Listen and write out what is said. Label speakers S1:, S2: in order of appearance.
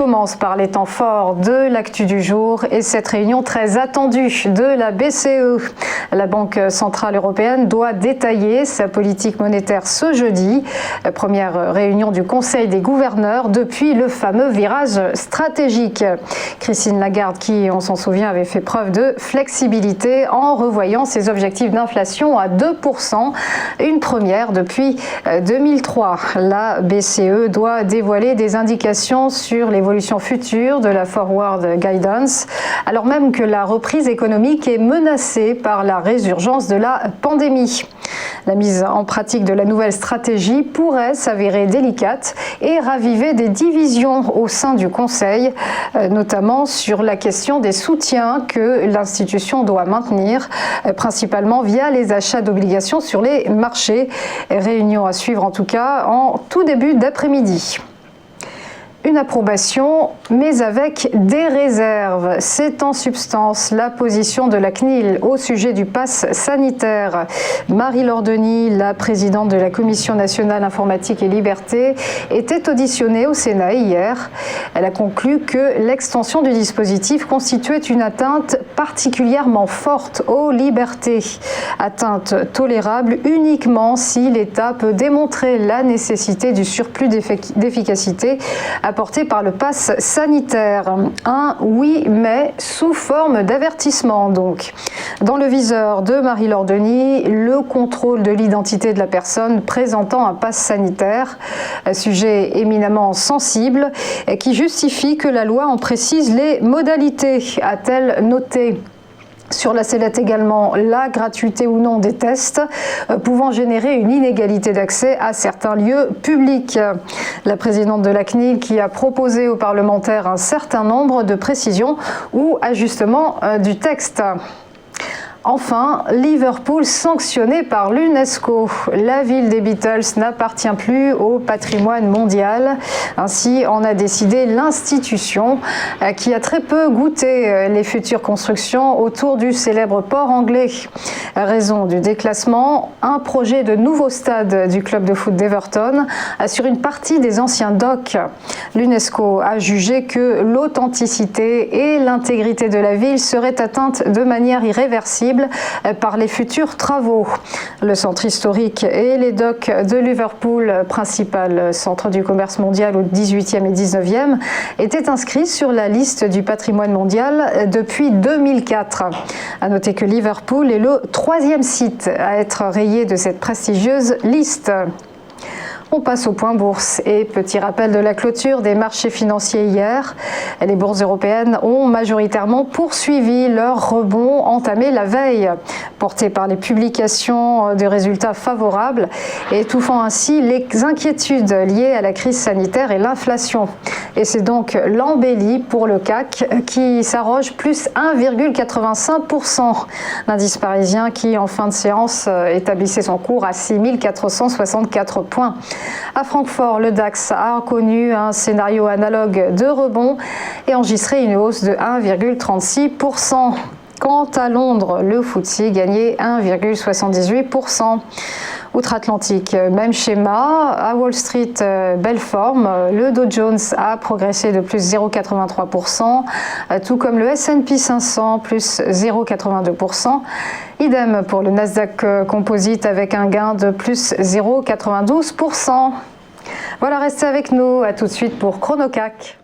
S1: commence par les temps forts de l'actu du jour et cette réunion très attendue de la BCE. La Banque centrale européenne doit détailler sa politique monétaire ce jeudi. Première réunion du Conseil des gouverneurs depuis le fameux virage stratégique. Christine Lagarde, qui, on s'en souvient, avait fait preuve de flexibilité en revoyant ses objectifs d'inflation à 2%, une première depuis 2003. La BCE doit dévoiler des indications sur l'évolution future de la Forward Guidance, alors même que la reprise économique est menacée par la résurgence de la pandémie. La mise en pratique de la nouvelle stratégie pourrait s'avérer délicate et raviver des divisions au sein du Conseil, notamment sur la question des soutiens que l'institution doit maintenir, principalement via les achats d'obligations sur les marchés. Réunion à suivre en tout cas en tout début d'après-midi. Une approbation, mais avec des réserves. C'est en substance la position de la CNIL au sujet du pass sanitaire. Marie-Laure Denis, la présidente de la Commission nationale informatique et liberté, était auditionnée au Sénat hier. Elle a conclu que l'extension du dispositif constituait une atteinte particulièrement forte aux libertés. Atteinte tolérable uniquement si l'État peut démontrer la nécessité du surplus d'efficacité apporté par le pass sanitaire. Un oui, mais sous forme d'avertissement donc. Dans le viseur de Marie-Laure Denis, le contrôle de l'identité de la personne présentant un pass sanitaire, sujet éminemment sensible qui justifie que la loi en précise les modalités, a-t-elle noté. Sur la sellette également, la gratuité ou non des tests pouvant générer une inégalité d'accès à certains lieux publics. La présidente de la CNIL qui a proposé aux parlementaires un certain nombre de précisions ou ajustements du texte. Enfin, Liverpool sanctionné par l'UNESCO. La ville des Beatles n'appartient plus au patrimoine mondial. Ainsi en a décidé l'institution qui a très peu goûté les futures constructions autour du célèbre port anglais. Raison du déclassement, un projet de nouveau stade du club de foot d'Everton sur une partie des anciens docks. L'UNESCO a jugé que l'authenticité et l'intégrité de la ville seraient atteintes de manière irréversible par les futurs travaux. Le centre historique et les docks de Liverpool, principal centre du commerce mondial au 18e et 19e, étaient inscrits sur la liste du patrimoine mondial depuis 2004. À noter que Liverpool est le 3e site à être rayé de cette prestigieuse liste. On passe au point bourse et petit rappel de la clôture des marchés financiers hier. Les bourses européennes ont majoritairement poursuivi leur rebond entamé la veille, porté par les publications de résultats favorables et étouffant ainsi les inquiétudes liées à la crise sanitaire et l'inflation. Et c'est donc l'embellie pour le CAC qui s'arroge plus 1,85%. L'indice parisien qui, en fin de séance, établissait son cours à 6 464 points. À Francfort, le DAX a connu un scénario analogue de rebond et enregistré une hausse de 1,36%. Quant à Londres, le FTSE gagnait 1,78%. Outre-Atlantique, même schéma. À Wall Street, belle forme. Le Dow Jones a progressé de plus 0,83%, tout comme le S&P 500, plus 0,82%. Idem pour le Nasdaq Composite avec un gain de plus 0,92%. Voilà, restez avec nous. À tout de suite pour ChronoCAC.